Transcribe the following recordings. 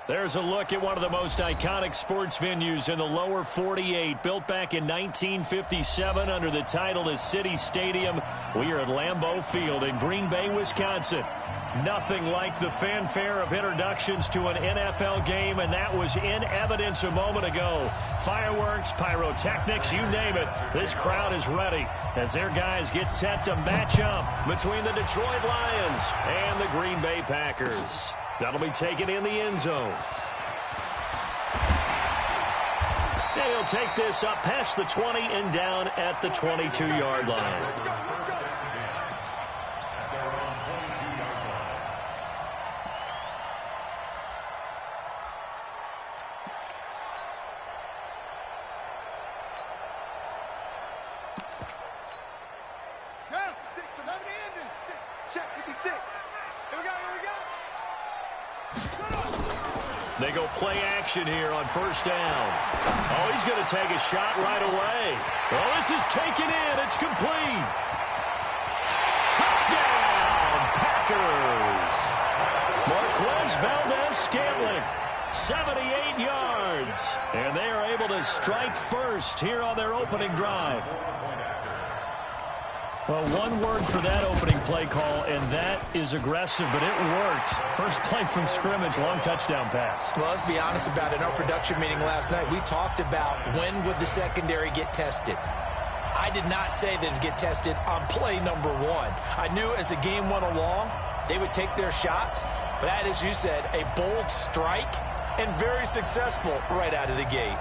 There's a look at one of the most iconic sports venues in the lower 48, built back in 1957 under the title of City Stadium. We are at Lambeau Field in Green Bay, Wisconsin. Nothing like the fanfare of introductions to an NFL game, and that was in evidence a moment ago. Fireworks, pyrotechnics, you name it. This crowd is ready as their guys get set to match up between the Detroit Lions and the Green Bay Packers. That'll be taken in the end zone. And he'll take this up past the 20 and down at the 22-yard line. They go play action here on first down. Oh, he's going to take a shot right away. Oh, this is taken in. It's complete. Touchdown, Packers. Marquez Valdes-Scantling, 78 yards. And they are able to strike first here on their opening drive. Well, one word for that opening play call, and that is aggressive, but it worked. First play from scrimmage, long touchdown pass. Well, let's be honest about it. In our production meeting last night, we talked about when would the secondary get tested. I did not say that it'd get tested on play number one. I knew as the game went along, they would take their shots, but that, as you said, a bold strike and very successful right out of the gate.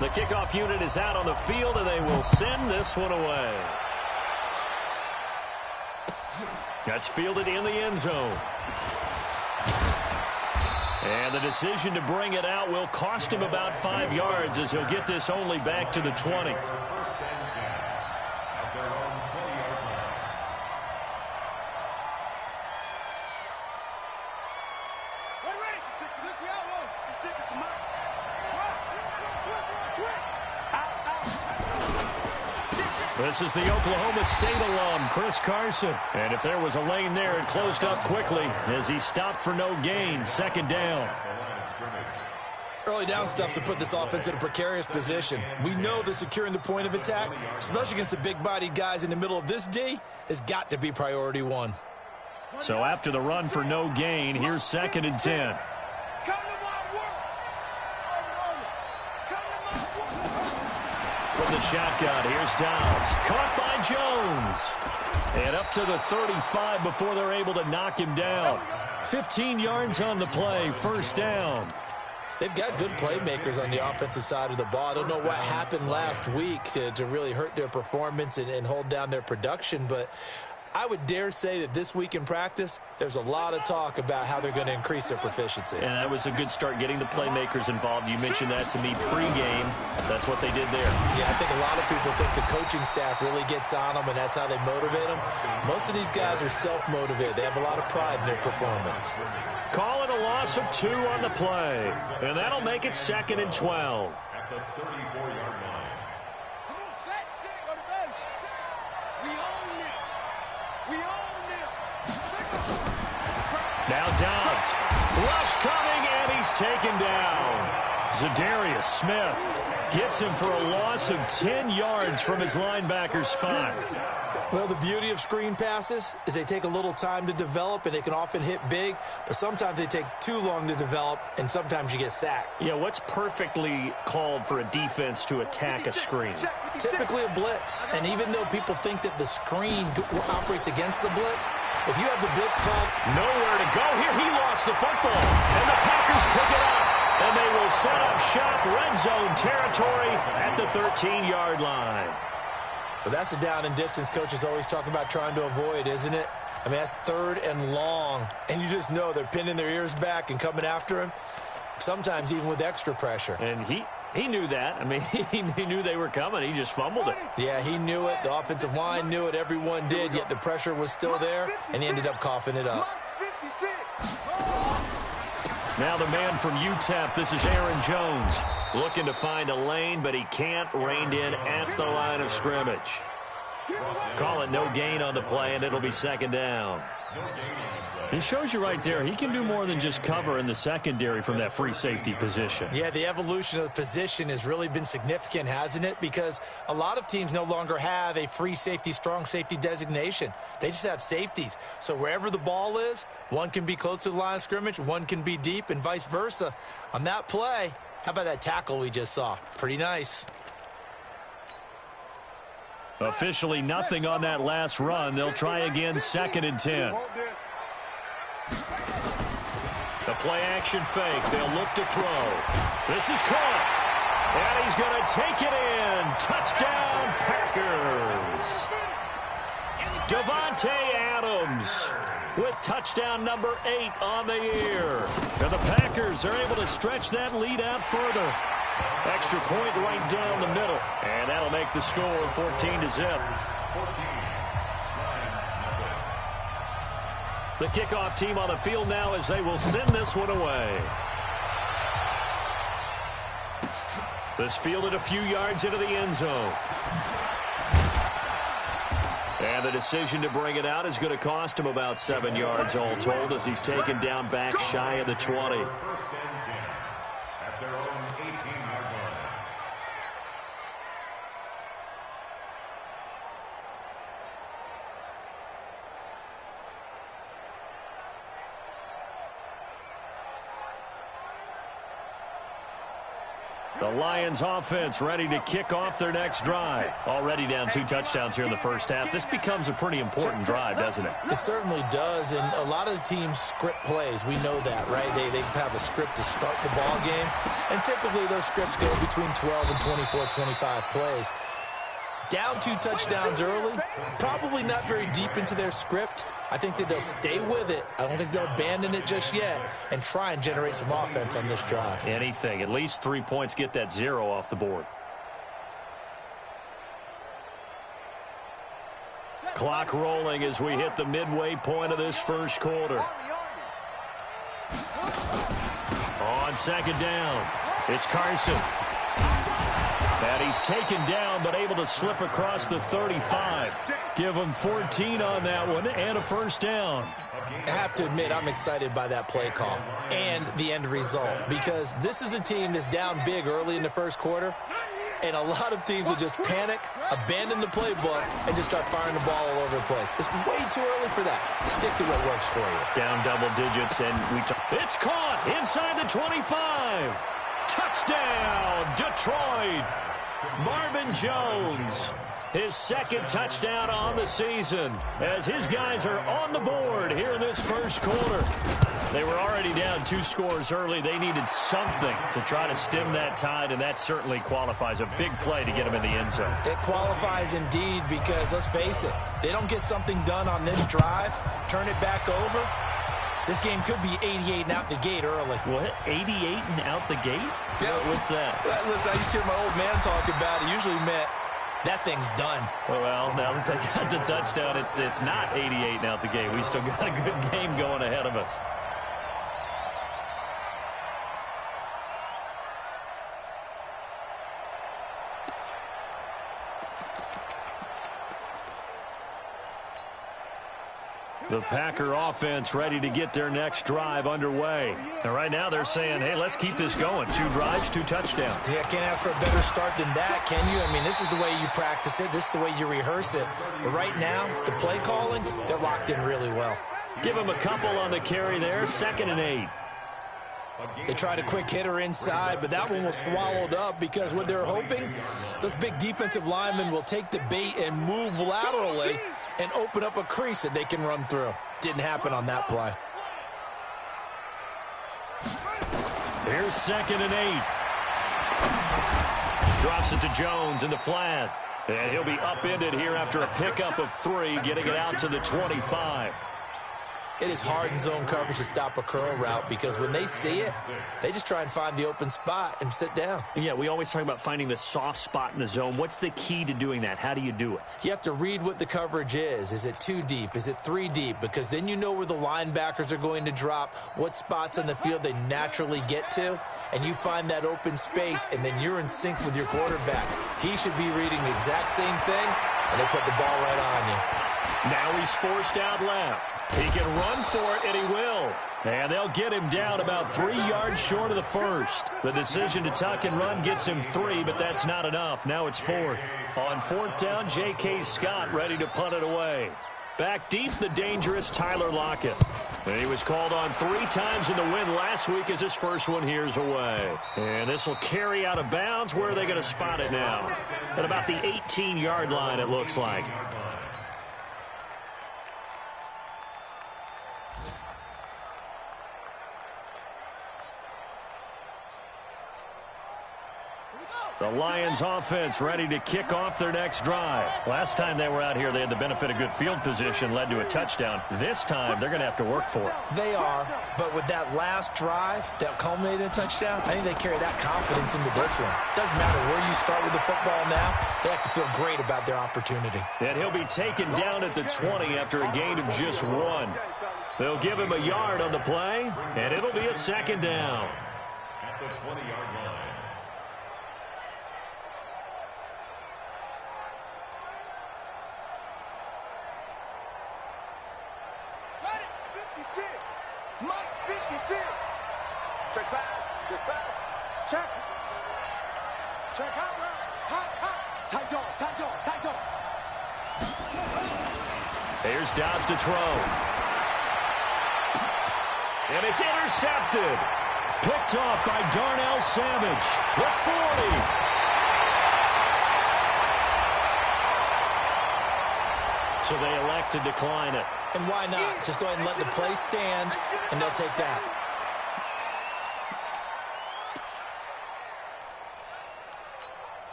The kickoff unit is out on the field, and they will send this one away. That's fielded in the end zone. And the decision to bring it out will cost him about 5 yards as he'll get this only back to the 20. This is the Oklahoma State alum, Chris Carson. And if there was a lane there, it closed up quickly as he stopped for no gain. Second down. Early down stuff to put this offense in a precarious position. We know that securing the point of attack, especially against the big-bodied guys in the middle of this D, has got to be priority one. So after the run for no gain, here's 2nd and 10. From the shotgun, here's Downs. Caught by Jones. And up to the 35 before they're able to knock him down. 15 yards on the play, first down. They've got good playmakers on the offensive side of the ball. I don't know what happened last week to really hurt their performance and hold down their production, but I would dare say that this week in practice, there's a lot of talk about how they're going to increase their proficiency. And that was a good start, getting the playmakers involved. You mentioned that to me pregame. That's what they did there. Yeah, I think a lot of people think the coaching staff really gets on them, and that's how they motivate them. Most of these guys are self-motivated. They have a lot of pride in their performance. Call it a loss of 2 on the play. And that'll make it 2nd and 12. At the 34-yard line. Come on, set, go to bed. We own it. We own it. Now Dobbs. Rush coming, and he's taken down. Za'Darius Smith gets him for a loss of 10 yards from his linebacker spot. Well, the beauty of screen passes is they take a little time to develop, and they can often hit big, but sometimes they take too long to develop, and sometimes you get sacked. Yeah, what's perfectly called for a defense to attack a screen? Typically a blitz, and even though people think that the screen operates against the blitz, if you have the blitz called, nowhere to go here. He lost the football, and the Packers pick it up, and they will set up shop, red zone territory at the 13-yard line. But that's a down and distance coaches always talk about trying to avoid, isn't it? I mean, that's 3rd and long, and you just know they're pinning their ears back and coming after him, sometimes even with extra pressure. And he knew that. I mean, he knew they were coming. He just fumbled it. Yeah, he knew it. The offensive line knew it. Everyone did, yet the pressure was still there, and he ended up coughing it up. Now the man from UTEP, this is Aaron Jones, looking to find a lane, but he can't. Reined in at the line of scrimmage. Call it no gain on the play, and it'll be second down. He shows you right there, he can do more than just cover in the secondary from that free safety position. Yeah, the evolution of the position has really been significant, hasn't it? Because a lot of teams no longer have a free safety, strong safety designation. They just have safeties. So wherever the ball is, one can be close to the line of scrimmage, one can be deep, and vice versa. On that play, how about that tackle we just saw? Pretty nice. Officially nothing on that last run. They'll try again, 2nd and 10. The play-action fake. They'll look to throw. This is caught. And he's going to take it in. Touchdown, Packers. Davante Adams with touchdown number 8 on the year. And the Packers are able to stretch that lead out further. Extra point right down the middle. And that'll make the score 14-0. The kickoff team on the field now as they will send this one away. This fielded a few yards into the end zone. And the decision to bring it out is going to cost him about 7 yards all told as he's taken down back shy of the 20. The Lions offense ready to kick off their next drive. Already down 2 touchdowns here in the first half. This becomes a pretty important drive, doesn't it? It certainly does, and a lot of the teams script plays. We know that, right? They have a script to start the ball game, and typically those scripts go between 12 and 24, 25 plays. Down 2 touchdowns early, probably not very deep into their script. I think that they'll stay with it. I don't think they'll abandon it just yet and try and generate some offense on this drive. Anything. At least 3 points, get that 0 off the board. Clock rolling as we hit the midway point of this first quarter. On 2nd down, it's Carson. And he's taken down, but able to slip across the 35. Give him 14 on that one and a first down. I have to admit, I'm excited by that play call and the end result because this is a team that's down big early in the first quarter, and a lot of teams will just panic, abandon the playbook, and just start firing the ball all over the place. It's way too early for that. Stick to what works for you. Down double digits, and it's caught inside the 25. Touchdown, Detroit. Marvin Jones, his 2nd touchdown on the season as his guys are on the board here in this first quarter. They were already down 2 scores early. They needed something to try to stem that tide, and that certainly qualifies. A big play to get them in the end zone. It qualifies indeed because, let's face it, they don't get something done on this drive, turn it back over. This game could be 88 and out the gate early. What? 88 and out the gate? Yeah. What's that? Listen, I used to hear my old man talk about it. Usually meant that thing's done. Well, now that they got the touchdown, it's not 88 and out the gate. We still got a good game going ahead of us. The Packer offense ready to get their next drive underway. And right now they're saying, hey, let's keep this going. 2 drives, 2 touchdowns. Yeah, can't ask for a better start than that, can you? I mean, this is the way you practice it. This is the way you rehearse it. But right now, the play calling, they're locked in really well. Give them a couple on the carry there. 2nd and 8. They tried a quick hitter inside, but that one was swallowed up because what they're hoping, those big defensive linemen will take the bait and move laterally and open up a crease that they can run through. Didn't happen on that play. Here's 2nd and 8. Drops it to Jones in the flat. And he'll be upended here after a pickup of 3, getting it out to the 25. It is hard in zone coverage to stop a curl route because when they see it, they just try and find the open spot and sit down. Yeah, we always talk about finding the soft spot in the zone. What's the key to doing that? How do you do it? You have to read what the coverage is. Is it 2 deep? Is it 3 deep? Because then you know where the linebackers are going to drop, what spots on the field they naturally get to, and you find that open space, and then you're in sync with your quarterback. He should be reading the exact same thing, and they put the ball right on you. Now he's forced out left. He can run for it, and he will. And they'll get him down about 3 yards short of the first. The decision to tuck and run gets him 3, but that's not enough. Now it's 4th. On 4th down, J.K. Scott ready to punt it away. Back deep, the dangerous Tyler Lockett. And he was called on 3 times in the win last week as his first one here's away. And this will carry out of bounds. Where are they going to spot it now? At about the 18-yard line, it looks like. The Lions offense ready to kick off their next drive. Last time they were out here, they had the benefit of good field position, led to a touchdown. This time, they're going to have to work for it. They are, but with that last drive that culminated in a touchdown, I think they carry that confidence into this one. Doesn't matter where you start with the football now, they have to feel great about their opportunity. And he'll be taken down at the 20 after a gain of just 1. They'll give him a yard on the play, and it'll be a 2nd down. At the 20-yard line. Mike's 56. Check pass. Check pass. Check. Check hot route. Hot. Tight dog. Tight dog. Tight dog. Here's Dobbs to throw. And it's intercepted. Picked off by Darnell Savage. The 40. So they elect to decline it. And why not? Just go ahead and let the play stand, and they'll take that.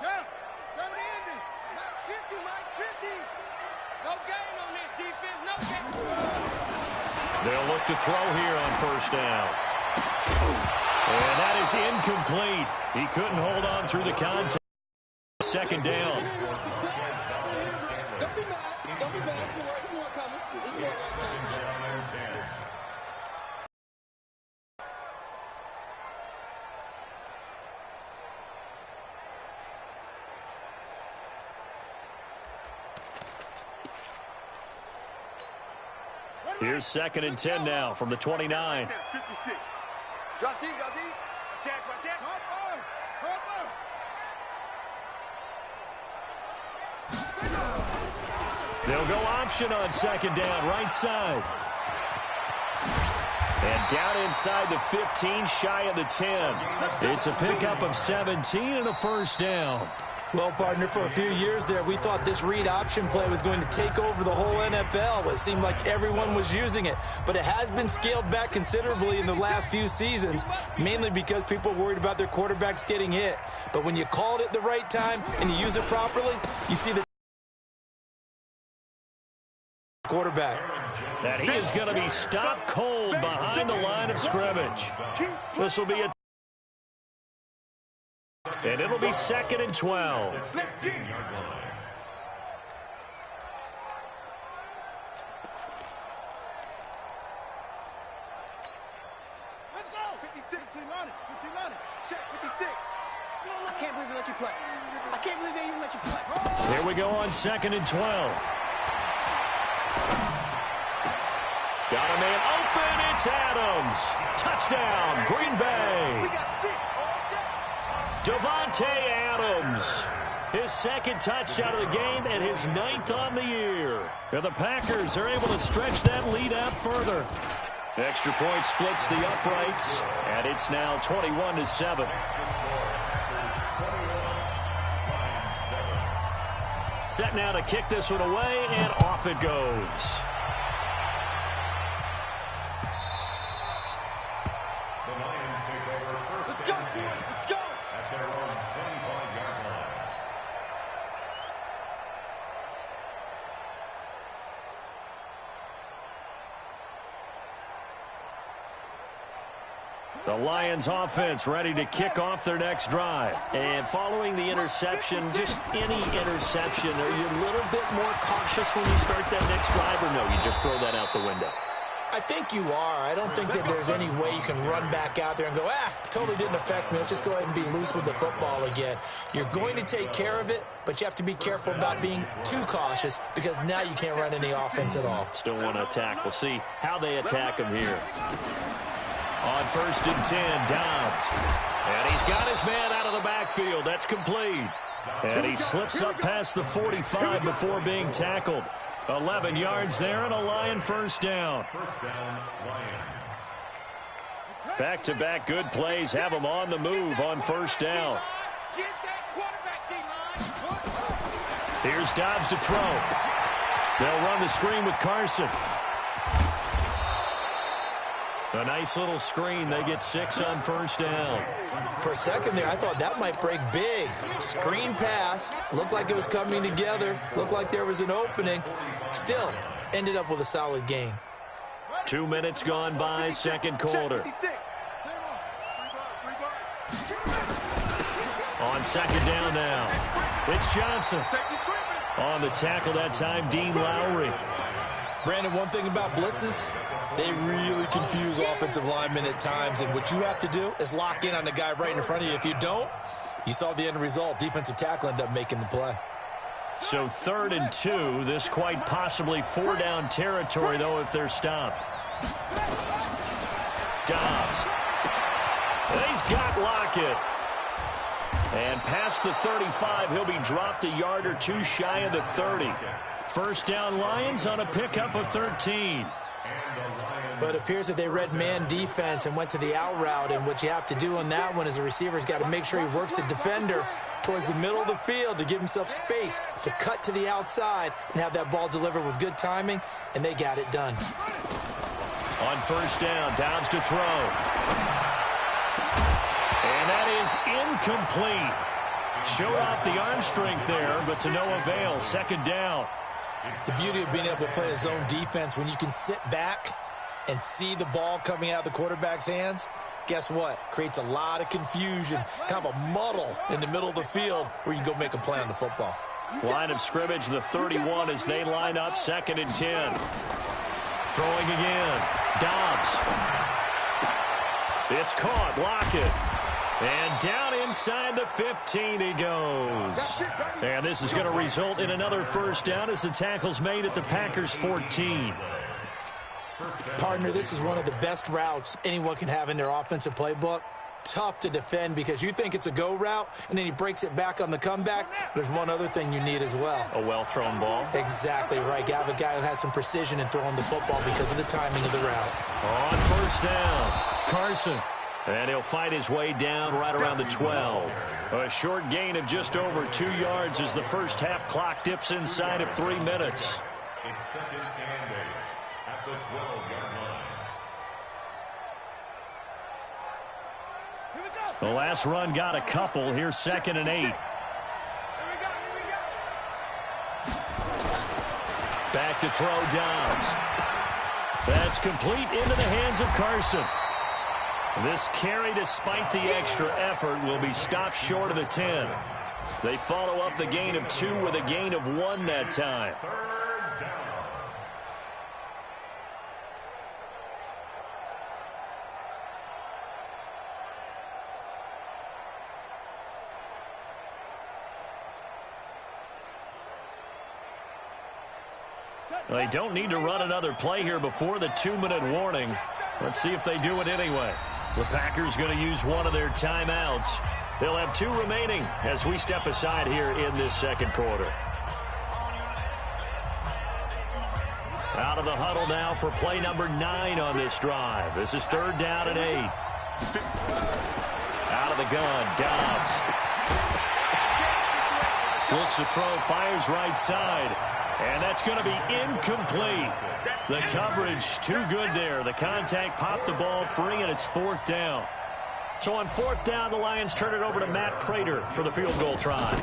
Yeah, somebody ending. Mike 50, Mike 50. No gain on this defense, no gain. They'll look to throw here on 1st down. And that is incomplete. He couldn't hold on through the contact. 2nd down. Don't be mad. Don't be mad. It's more coming. It's more coming. Here's 2nd and 10 now from the 29. 56. Drop deep, drop deep. Check. Hop on. They'll go option on 2nd down, right side. And down inside the 15, shy of the 10. It's a pickup of 17 and a 1st down. Well, partner, for a few years there, we thought this read option play was going to take over the whole NFL. It seemed like everyone was using it. But it has been scaled back considerably in the last few seasons, mainly because people are worried about their quarterbacks getting hit. But when you call it at the right time and you use it properly, you see the quarterback. That he is going to be stopped cold behind the line of scrimmage. This will be a... And it'll be 2nd and 12. Let's get it. Let's go. 56. 15 on it. Check 56. I can't believe they let you play. I can't believe they even let you play. Here we go on 2nd and 12. Got a man open. It's Adams. Touchdown, Green Bay. We got 6 all day. Davante Adams. His 2nd touchdown of the game and his 9th on the year. And the Packers are able to stretch that lead out further. Extra point splits the uprights, and it's now 21-7. Set now to kick this one away, and off it goes. Let's go, boys. Let's go. At their own 25-yard line. The Lions offense ready to kick off their next drive. And following the interception, just any interception, are you a little bit more cautious when you start that next drive, or no, you just throw that out the window? I think you are. I don't think that there's any way you can run back out there and go, totally didn't affect me. Let's just go ahead and be loose with the football again. You're going to take care of it, but you have to be careful about being too cautious because now you can't run any offense at all. Still want to attack. We'll see how they attack him here. On 1st and 10, Dobbs. And he's got his man out of the backfield. That's complete. And he slips up past the 45 before being tackled. 11 yards there and a Lion first down. First down, Lions. Back-to-back good plays have him on the move on 1st down. Here's Dobbs to throw. They'll run the screen with Carson. A nice little screen. They get 6 on 1st down. For a second there, I thought that might break big. Screen pass. Looked like it was coming together. Looked like there was an opening. Still, ended up with a solid gain. 2 minutes gone by, second quarter. On 2nd down now. It's Johnson. On the tackle that time, Dean Lowry. Brandon, one thing about blitzes, they really confuse offensive linemen at times, and what you have to do is lock in on the guy right in front of you. If you don't, you saw the end result. Defensive tackle ended up making the play. So 3rd and 2, this quite possibly 4-down territory, though, if they're stopped. Dobbs. He's got Lockett. And past the 35, he'll be dropped a yard or two shy of the 30. First down Lions on a pickup of 13. But it appears that they read man defense and went to the out route, and what you have to do on that one is a receiver's got to make sure he works the defender towards the middle of the field to give himself space to cut to the outside and have that ball delivered with good timing, and they got it done. On 1st down, Dobbs to throw. And that is incomplete. Showed off the arm strength there, but to no avail. 2nd down. The beauty of being able to play a zone defense, when you can sit back and see the ball coming out of the quarterback's hands, guess what? Creates a lot of confusion, kind of a muddle in the middle of the field where you can go make a play on the football. Line of scrimmage, the 31 as they line up, 2nd and 10. Throwing again. Dobbs. It's caught. Lockett. And down inside the 15 he goes. And this is going to result in another first down as the tackle's made at the Packers 14. Partner, this is one of the best routes anyone can have in their offensive playbook. Tough to defend because you think it's a go route, and then he breaks it back on the comeback. There's one other thing you need as well. A well-thrown ball. Exactly right. You have a guy who has some precision in throwing the football because of the timing of the route. On 1st down, Carson. And he'll fight his way down right around the 12. A short gain of just over 2 yards as the first half clock dips inside of 3 minutes. It's 2nd and 8 at the 12-yard line. The last run got a couple. Here's 2nd and 8. Back to throw Dobbs. That's complete into the hands of Carson. This carry, despite the extra effort, will be stopped short of the 10. They follow up the gain of 2 with a gain of 1 that time. 3rd down. They don't need to run another play here before the 2-minute warning. Let's see if they do it anyway. The Packers going to use one of their timeouts. They'll have 2 remaining as we step aside here in this second quarter. Out of the huddle now for play number 9 on this drive. This is 3rd down and 8. Out of the gun, Dobbs. Looks to throw, fires right side. And that's going to be incomplete. The coverage too good there. The contact popped the ball free, and it's 4th down. So on 4th down, the Lions turn it over to Matt Prater for the field goal try.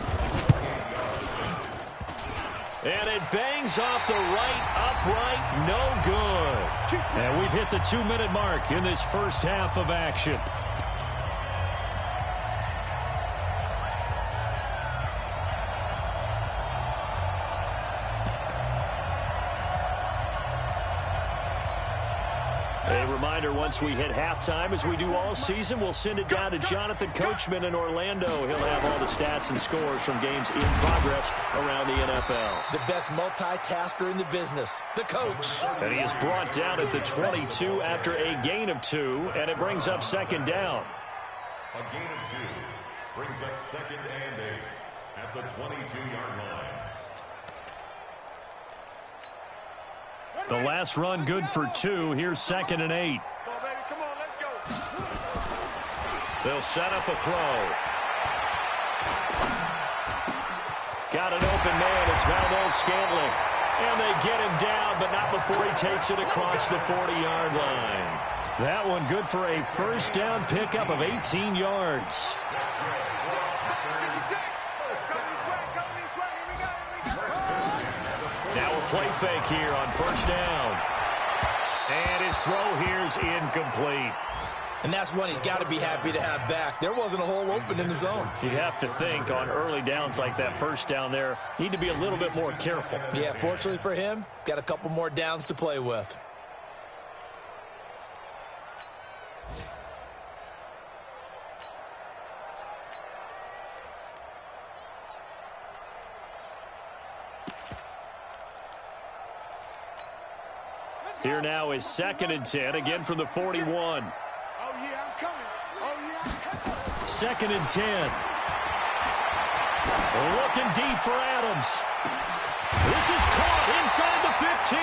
And it bangs off the right upright, no good. And we've hit the 2-minute mark in this first half of action. reminder, once we hit halftime, as we do all season, we'll send it down to Jonathan Coachman in Orlando. He'll have all the stats and scores from games in progress around the NFL. The best multitasker in the business, the coach. And he is brought down at the 22 after a gain of 2, and it brings up second down. A gain of 2 brings up 2nd and 8 at the 22-yard line. The last run good for 2. Here's 2nd and 8. Come on, baby. Come on, let's go. They'll set up a throw. Got an open man. It's Valdes-Scantling. And they get him down, but not before he takes it across the 40-yard line. That one good for a first down pickup of 18 yards. Now a play fake here on first down. And his throw here's incomplete. And that's one he's got to be happy to have back. There wasn't a hole open in the zone. You'd have to think on early downs like that first down there, need to be a little bit more careful. Yeah, fortunately for him, got a couple more downs to play with. Here now is 2nd and 10, again from the 41. Oh, yeah, I'm coming. Oh, yeah, I'm coming. 2nd and 10. Looking deep for Adams. This is caught inside the 15.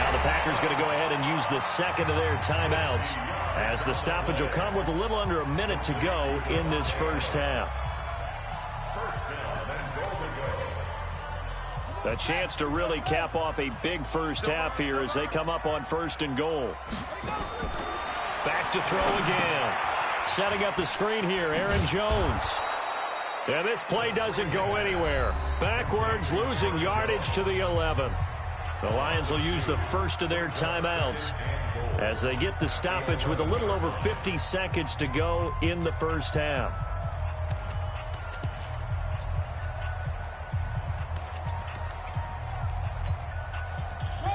Now the Packers going to go ahead and use the second of their timeouts, as the stoppage will come with a little under a minute to go in this first half. A chance to really cap off a big first half here as they come up on 1st and goal. Back to throw again. Setting up the screen here, Aaron Jones. And this play doesn't go anywhere. Backwards, losing yardage to the 11. The Lions will use the first of their timeouts as they get the stoppage with a little over 50 seconds to go in the first half.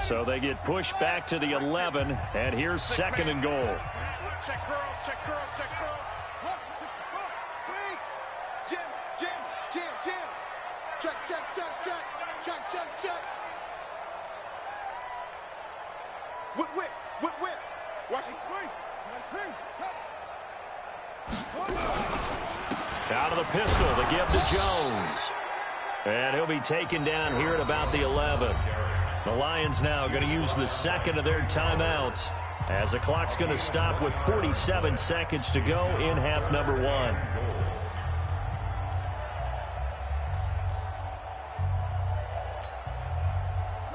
So they get pushed back to the 11, and here's 2nd and goal. Check curls, check curls, check curls. 1, 2, 3. Jim. Check. Whip. Watch it swing. Out of the pistol to give to Jones. And he'll be taken down here at about the 11. The Lions now going to use the second of their timeouts as the clock's going to stop with 47 seconds to go in half number 1.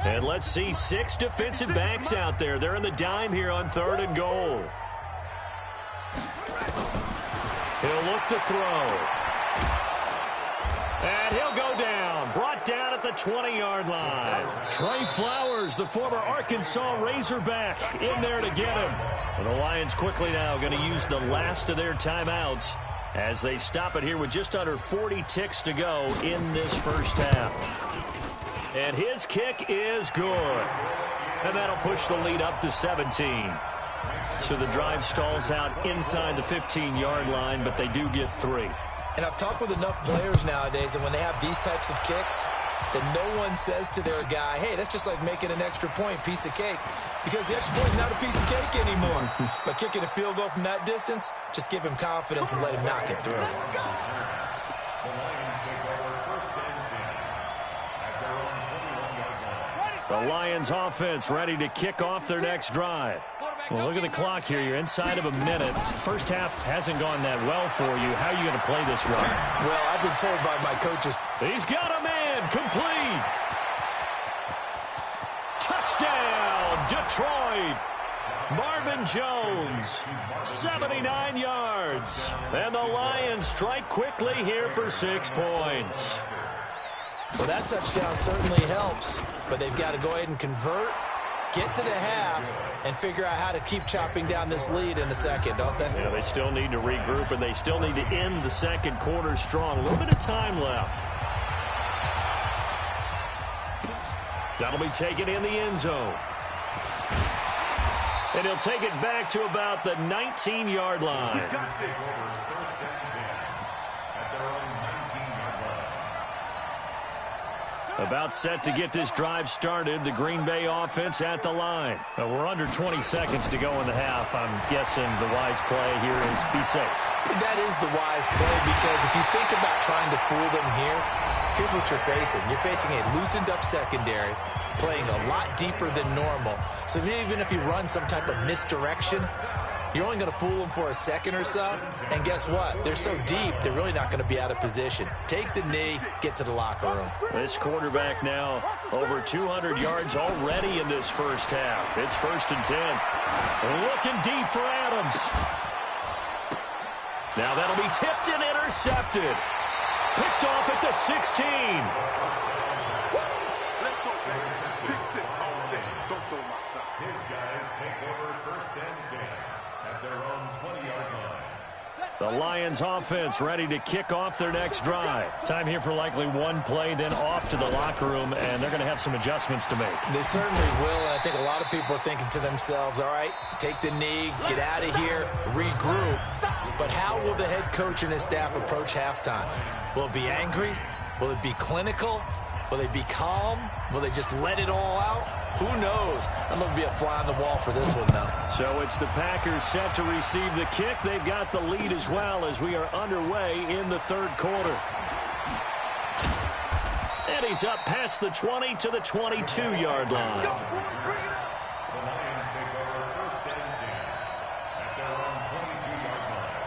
And let's see 6 defensive backs out there. They're in the dime here on 3rd and goal. He'll look to throw. And he'll go down. Brought down at the 20-yard line. Trey Flowers, the former Arkansas Razorback, in there to get him. And the Lions quickly now going to use the last of their timeouts as they stop it here with just under 40 ticks to go in this first half. And his kick is good. And that'll push the lead up to 17. So the drive stalls out inside the 15-yard line, but they do get 3. And I've talked with enough players nowadays, and when they have these types of kicks, that no one says to their guy, hey, that's just like making an extra point, piece of cake. Because the extra point is not a piece of cake anymore. But kicking a field goal from that distance, just give him confidence and let him knock it through. The Lions take over 1st and 10 at their own 21-yard line. The Lions offense ready to kick off their next drive. Well, look at the clock here. You're inside of a minute. First half hasn't gone that well for you. How are you going to play this drive? Well, I've been told by my coaches. He's got a man. Complete. Touchdown, Detroit. Marvin Jones, 79 yards. And the Lions strike quickly here for 6 points. Well, that touchdown certainly helps, but they've got to go ahead and convert, get to the half, and figure out how to keep chopping down this lead in the second, don't they? Yeah, they still need to regroup, and they still need to end the second quarter strong. A little bit of time left. That'll be taken in the end zone. And he'll take it back to about the 19-yard line. Take over first and 10 at their own 19-yard line. About set to get this drive started. The Green Bay offense at the line. We're under 20 seconds to go in the half. I'm guessing the wise play here is be safe. That is the wise play, because if you think about trying to fool them here, here's what you're facing. You're facing a loosened up secondary, playing a lot deeper than normal. So even if you run some type of misdirection, you're only going to fool them for a second or so. And guess what? They're so deep, they're really not going to be out of position. Take the knee, get to the locker room. This quarterback now over 200 yards already in this first half. It's 1st and 10. Looking deep for Adams. Now that'll be tipped and intercepted. Picked off at the 16. His guys take over first and 10 at their own 20-yard line. The Lions offense ready to kick off their next drive. Time here for likely one play, then off to the locker room, and they're going to have some adjustments to make. They certainly will, and I think a lot of people are thinking to themselves, all right, take the knee, get out of here, regroup. But how will the head coach and his staff approach halftime? Will it be angry? Will it be clinical? Will they be calm? Will they just let it all out? Who knows? I'm going to be a fly on the wall for this one, though. So it's the Packers set to receive the kick. They've got the lead as well as we are underway in the third quarter. And he's up past the 20 to the 22-yard line. The Lions take over first and 10 at their own 22-yard line.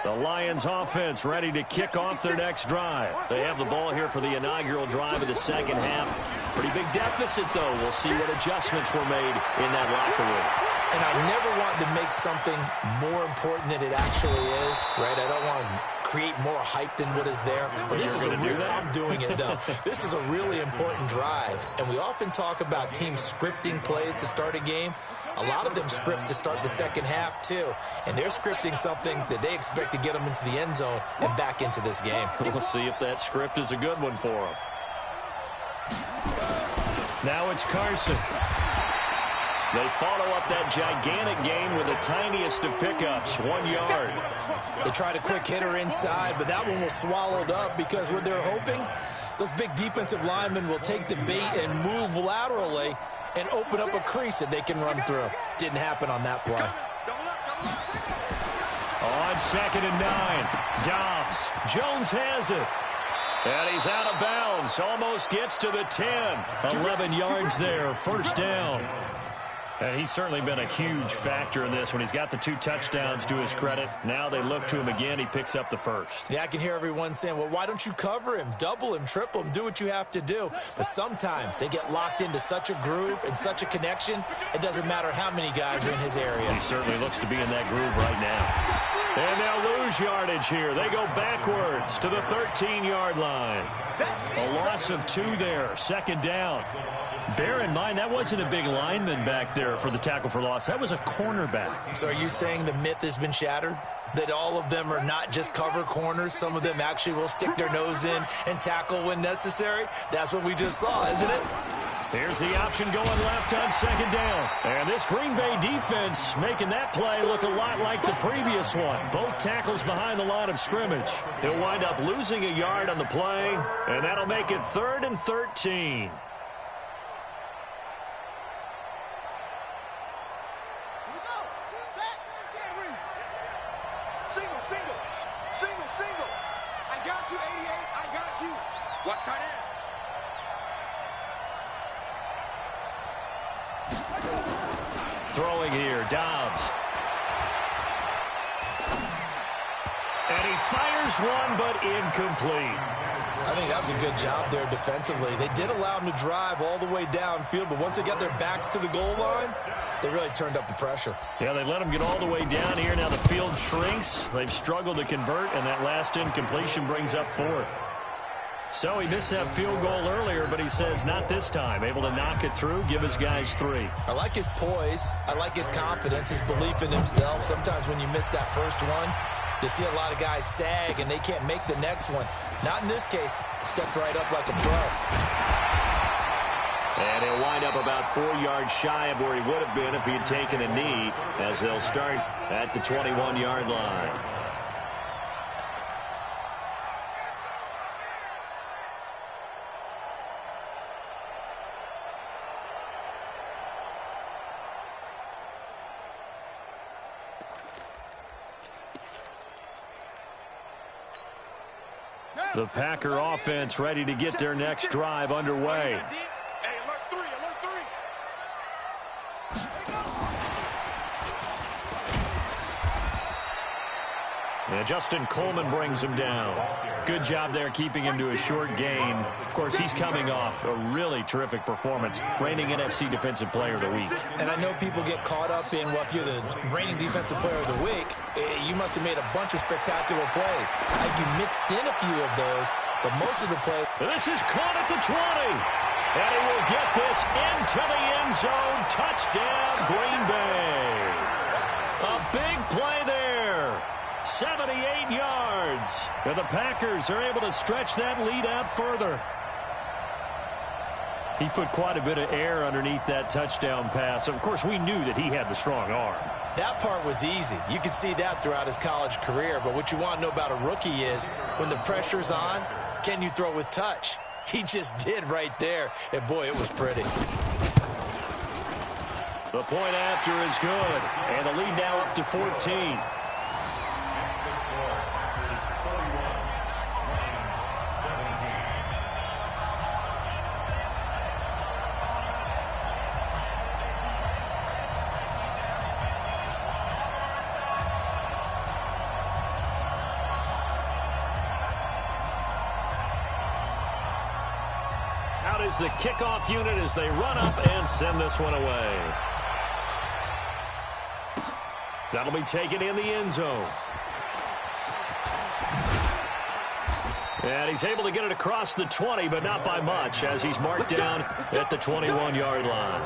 The Lions offense ready to kick off their next drive. They have the ball here for the inaugural drive of the second half. Pretty big deficit, though. We'll see what adjustments were made in that locker room. And I never wanted to make something more important than it actually is, right? I don't want to create more hype than what is there. But this is a real, I'm doing it, though. This is a really important drive. And we often talk about teams scripting plays to start a game. A lot of them script to start the second half, too. And they're scripting something that they expect to get them into the end zone and back into this game. We'll see if that script is a good one for them. Now it's Carson. They follow up that gigantic gain with the tiniest of pickups, 1 yard. They tried a quick hitter inside, but that one was swallowed up because what they're hoping, those big defensive linemen will take the bait and move laterally and open up a crease that they can run through. Didn't happen on that play. On 2nd and 9, Dobbs. Jones has it. And he's out of bounds. Almost gets to the 10. 11 yards there, first down. And he's certainly been a huge factor in this when he's got the 2 touchdowns to his credit. Now they look to him again. He picks up the first. Yeah, I can hear everyone saying, well, why don't you cover him, double him, triple him, do what you have to do. But sometimes they get locked into such a groove and such a connection, it doesn't matter how many guys are in his area. He certainly looks to be in that groove right now. And they'll lose yardage here. They go backwards to the 13-yard line. A loss of 2 there, second down. Bear in mind, that wasn't a big lineman back there for the tackle for loss. That was a cornerback. So are you saying the myth has been shattered? That all of them are not just cover corners? Some of them actually will stick their nose in and tackle when necessary? That's what we just saw, isn't it? Here's the option going left on second down. And this Green Bay defense making that play look a lot like the previous one. Both tackles behind the line of scrimmage. He'll wind up losing a yard on the play, and that'll make it 3rd and 13. Single. I got you, 88. I got you. What tight end? Throwing here, Dobbs. And he fires one, but incomplete. I think that was a good job there defensively. They did allow him to drive all the way downfield, but once they got their backs to the goal line, they really turned up the pressure. Yeah, they let him get all the way down here. Now the field shrinks. They've struggled to convert, and that last incompletion brings up 4th. So he missed that field goal earlier, but he says not this time. Able to knock it through, give his guys 3. I like his poise. I like his confidence, his belief in himself. Sometimes when you miss that first one, You see a lot of guys sag, and they can't make the next one. Not in this case. Stepped right up like a pro. And he'll wind up about 4 yards shy of where he would have been if he had taken a knee, as they'll start at the 21-yard line. The Packer offense ready to get their next drive underway. And Justin Coleman brings him down. Good job there keeping him to a short gain. Of course, he's coming off a really terrific performance, reigning NFC Defensive Player of the Week. And I know people get caught up in, well, if you're the reigning Defensive Player of the Week, you must have made a bunch of spectacular plays. You mixed in a few of those, but most of the plays... This is caught at the 20. And he will get this into the end zone. Touchdown, Green Bay. A big play there. 78 yards. And the Packers are able to stretch that lead out further. He put quite a bit of air underneath that touchdown pass. Of course, we knew that he had the strong arm. That part was easy. You could see that throughout his college career. But what you want to know about a rookie is when the pressure's on, can you throw with touch? He just did right there. And, boy, it was pretty. The point after is good. And the lead now up to 14. Is the kickoff unit as they run up and send this one away. That'll be taken in the end zone. And he's able to get it across the 20, but not by much, as he's marked down at the 21-yard line.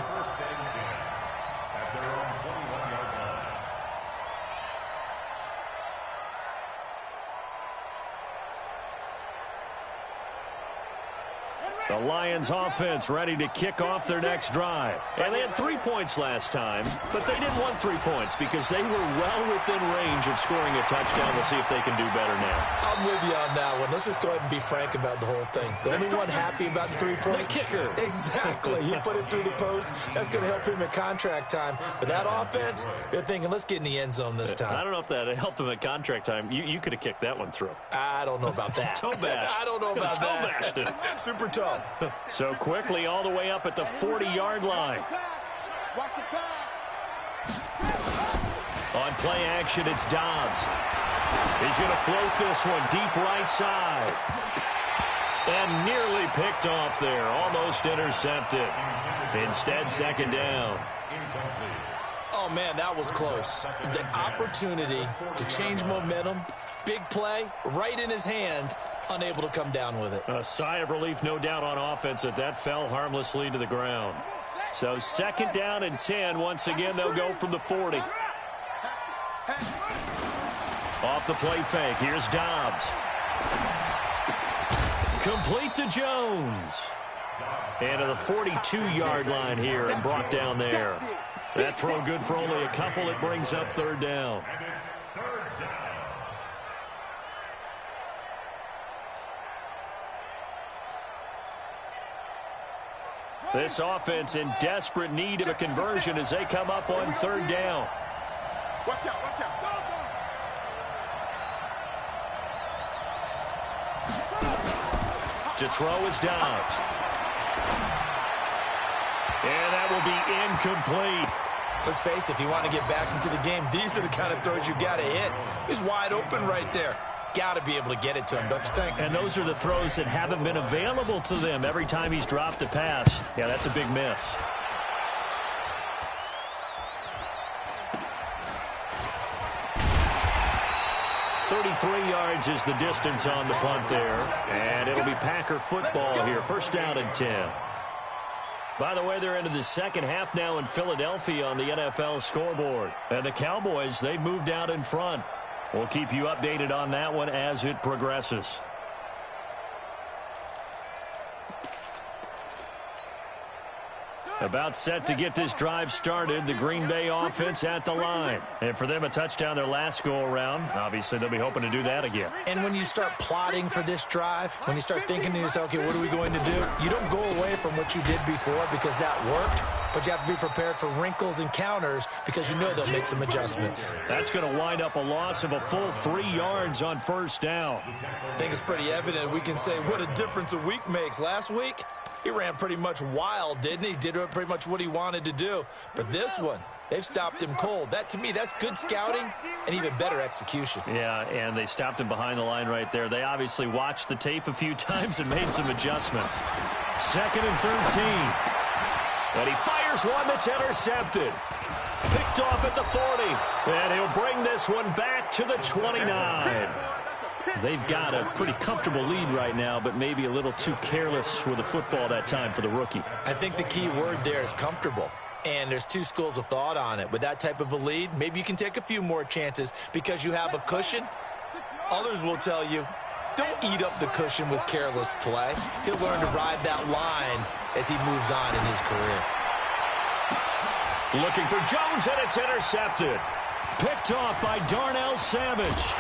The Lions offense ready to kick off their next drive. And they had 3 points last time, but they didn't want 3 points because they were well within range of scoring a touchdown. We'll see if they can do better now. I'm with you on that one. Let's just go ahead and be frank about the whole thing. The only one happy about the 3-point? The kicker. Exactly. He put it through the post. That's going to help him at contract time. But that offense, they're thinking, let's get in the end zone this time. I don't know if that helped him at contract time. You could have kicked that one through. I don't know about that. Toe bash. I don't know about that. Toe bashed it. Super tough. So quickly all the way up at the 40-yard line. Watch the pass. On play action, it's Dobbs. He's going to float this one deep right side. And nearly picked off there. Almost intercepted. Instead, second down. Oh, man, that was close. The opportunity to change momentum, big play, right in his hands, unable to come down with it. A sigh of relief, no doubt, on offense that fell harmlessly to the ground. So second down and 10. Once again, they'll go from the 40. Off the play fake. Here's Dobbs. Complete to Jones. And to the 42-yard line here and brought down there. That throw good for only a couple. It brings up third down. This offense in desperate need of a conversion as they come up on third down. Watch out, watch out. To throw is Dobbs. And that will be incomplete. Let's face it, if you want to get back into the game, these are the kind of throws you got to hit. He's wide open right there. Got to be able to get it to him, don't you think? And those are the throws that haven't been available to them every time he's dropped a pass. Yeah, that's a big miss. .33 yards is the distance on the punt there. And it'll be Packer football here. First down and 10. By the way, they're into the second half now in Philadelphia on the NFL scoreboard. And the Cowboys, they've moved out in front. We'll keep you updated on that one as it progresses. About set to get this drive started, the Green Bay offense at the line. And for them, a touchdown their last go-around. Obviously, they'll be hoping to do that again. And when you start plotting for this drive, when you start thinking to yourself, okay, what are we going to do? You don't go away from what you did before because that worked, but you have to be prepared for wrinkles and counters because you know they'll make some adjustments. That's going to wind up a loss of a full 3 yards on first down. I think it's pretty evident. We can say what a difference a week makes. Last week, he ran pretty much wild, didn't he? Did pretty much what he wanted to do. But this one, they've stopped him cold. That, to me, that's good scouting and even better execution. Yeah, and they stopped him behind the line right there. They obviously watched the tape a few times and made some adjustments. 2nd and 13. And he fires one that's intercepted. Picked off at the 40. And he'll bring this one back to the 29. They've got a pretty comfortable lead right now, but maybe a little too careless with the football that time for the rookie. I think the key word there is comfortable. And there's two schools of thought on it. With that type of a lead, maybe you can take a few more chances because you have a cushion. Others will tell you, don't eat up the cushion with careless play. He'll learn to ride that line as he moves on in his career. Looking for Jones, and it's intercepted. Picked off by Darnell Savage.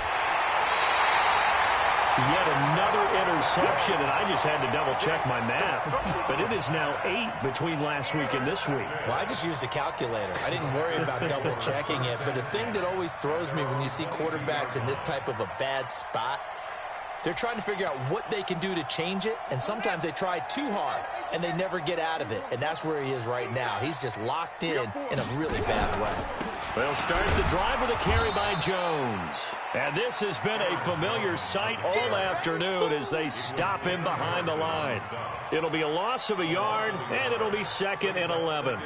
Yet another interception, and I just had to double-check my math. But it is now 8 between last week and this week. Well, I just used a calculator. I didn't worry about double-checking it. But the thing that always throws me when you see quarterbacks in this type of a bad spot, they're trying to figure out what they can do to change it, and sometimes they try too hard, and they never get out of it. And that's where he is right now. He's just locked in a really bad way. They'll start the drive with a carry by Jones. And this has been a familiar sight all afternoon as they stop him behind the line. It'll be a loss of a yard, and it'll be 2nd and 11.